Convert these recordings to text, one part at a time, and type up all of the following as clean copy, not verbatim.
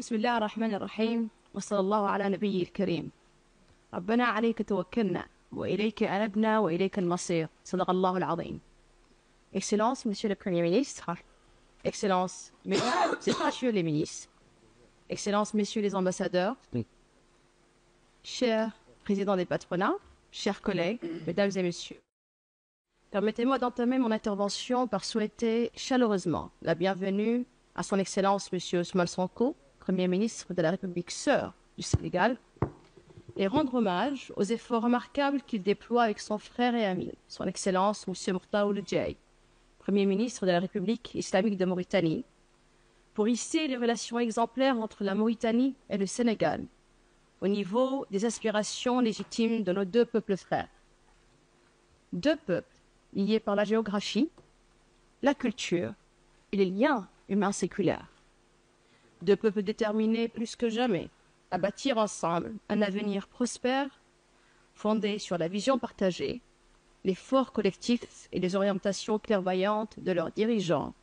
بسم الله الرحمن الرحيم وصلى الله على نبي الكريم. ربنا عليك توكلنا وإليك أنبنا وإليك المصير. صدق الله العظيم. Excellence, Monsieur le Premier ministre, Excellence, Messieurs les ministres, Excellence, Messieurs les ambassadeurs, chers présidents des patronats, chers collègues, Mesdames et Messieurs. Permettez-moi d'entamer mon intervention par souhaiter chaleureusement la bienvenue à Son Excellence Monsieur Ousmane Sonko, Premier ministre de la République sœur du Sénégal, et rendre hommage aux efforts remarquables qu'il déploie avec son frère et ami, Son Excellence Monsieur Mokhtar Ould Djeï, Premier ministre de la République islamique de Mauritanie, pour hisser les relations exemplaires entre la Mauritanie et le Sénégal, au niveau des aspirations légitimes de nos deux peuples frères. Deux peuples liés par la géographie, la culture et les liens humains séculaires. Deux peuples déterminés plus que jamais à bâtir ensemble un avenir prospère, fondé sur la vision partagée, l'effort collectif et les orientations clairvoyantes de leurs dirigeants,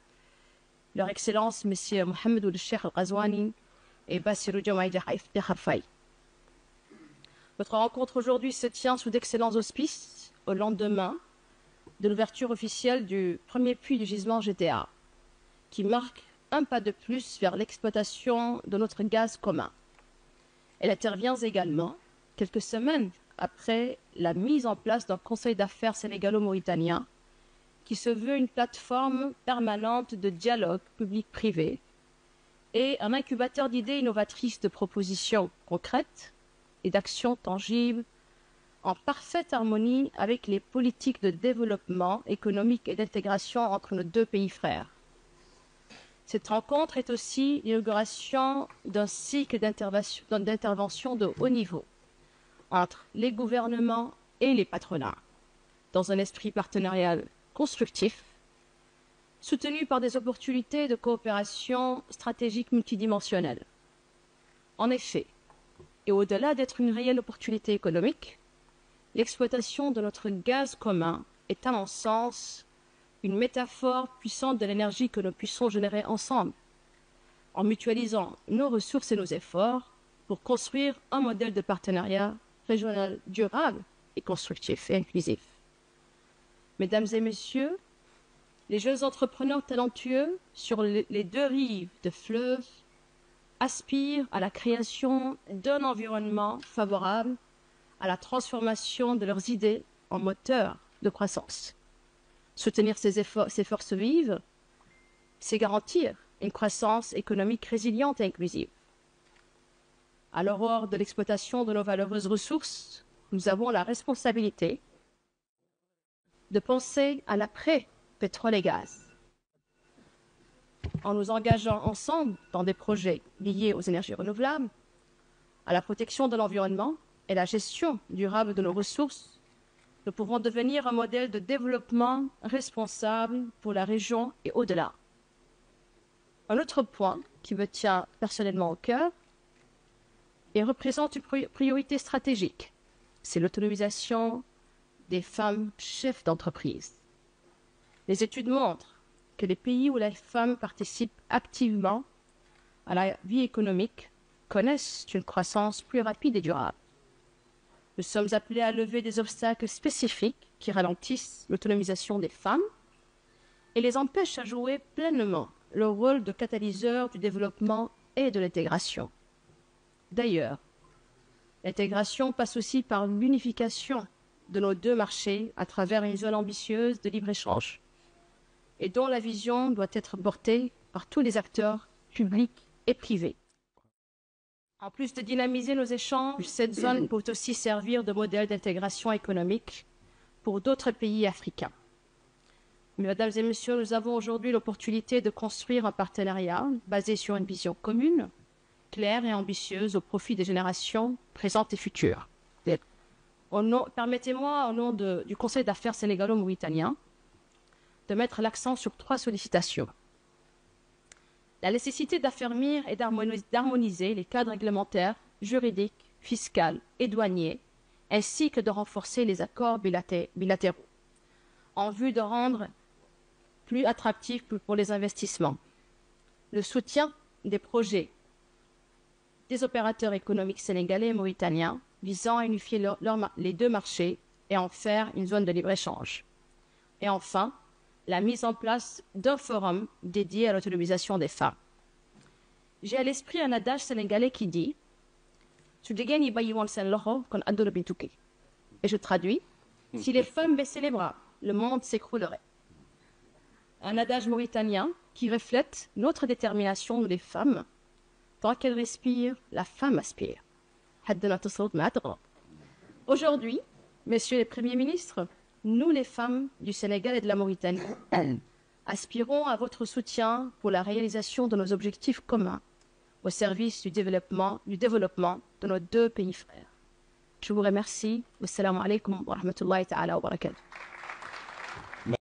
leur Excellence M. Mohamed Ould Cheikh Al Ghazouani et Bassirou Diomaye Diakhar Faye. Notre rencontre aujourd'hui se tient sous d'excellents auspices au lendemain de l'ouverture officielle du premier puits du gisement GTA, qui marque un pas de plus vers l'exploitation de notre gaz commun. Elle intervient également quelques semaines après la mise en place d'un conseil d'affaires sénégalo-mauritanien qui se veut une plateforme permanente de dialogue public-privé et un incubateur d'idées innovatrices de propositions concrètes et d'actions tangibles en parfaite harmonie avec les politiques de développement économique et d'intégration entre nos deux pays frères. Cette rencontre est aussi l'inauguration d'un cycle d'intervention de haut niveau entre les gouvernements et les patronats, dans un esprit partenarial constructif, soutenu par des opportunités de coopération stratégique multidimensionnelle. En effet, et au-delà d'être une réelle opportunité économique, l'exploitation de notre gaz commun est, à mon sens, une métaphore puissante de l'énergie que nous puissions générer ensemble, en mutualisant nos ressources et nos efforts pour construire un modèle de partenariat régional durable et constructif et inclusif. Mesdames et messieurs, les jeunes entrepreneurs talentueux sur les deux rives de fleuve aspirent à la création d'un environnement favorable à la transformation de leurs idées en moteurs de croissance. Soutenir ces forces vives, c'est garantir une croissance économique résiliente et inclusive. À l'aurore de l'exploitation de nos valeureuses ressources, nous avons la responsabilité de penser à l'après-pétrole et gaz. En nous engageant ensemble dans des projets liés aux énergies renouvelables, à la protection de l'environnement et la gestion durable de nos ressources, nous pourrons devenir un modèle de développement responsable pour la région et au-delà. Un autre point qui me tient personnellement au cœur et représente une priorité stratégique, c'est l'autonomisation des femmes chefs d'entreprise. Les études montrent que les pays où les femmes participent activement à la vie économique connaissent une croissance plus rapide et durable. Nous sommes appelés à lever des obstacles spécifiques qui ralentissent l'autonomisation des femmes et les empêchent à jouer pleinement leur rôle de catalyseur du développement et de l'intégration. D'ailleurs, l'intégration passe aussi par l'unification de nos deux marchés à travers une zone ambitieuse de libre-échange et dont la vision doit être portée par tous les acteurs publics et privés. En plus de dynamiser nos échanges, cette zone peut aussi servir de modèle d'intégration économique pour d'autres pays africains. Mesdames et messieurs, nous avons aujourd'hui l'opportunité de construire un partenariat basé sur une vision commune, claire et ambitieuse au profit des générations présentes et futures. Permettez-moi, au nom du Conseil d'affaires sénégalo-mauritanien, de mettre l'accent sur 3 sollicitations. La nécessité d'affermir et d'harmoniser les cadres réglementaires, juridiques, fiscaux et douaniers, ainsi que de renforcer les accords bilatéraux, en vue de rendre plus attractifs pour les investissements. Le soutien des projets des opérateurs économiques sénégalais et mauritaniens visant à unifier les deux marchés et en faire une zone de libre-échange. Et enfin, la mise en place d'un forum dédié à l'autonomisation des femmes. J'ai à l'esprit un adage sénégalais qui dit « Et je traduis « Si les femmes baissaient les bras, le monde s'écroulerait ». Un adage mauritanien qui reflète notre détermination, nous les femmes. Tant qu'elle respire, la femme aspire. Aujourd'hui, messieurs les premiers ministres, nous les femmes du Sénégal et de la Mauritanie, aspirons à votre soutien pour la réalisation de nos objectifs communs au service du développement de nos deux pays frères. Je vous remercie. Wassalamu alaikum wa rahmatullahi ta'ala wa barakatuh.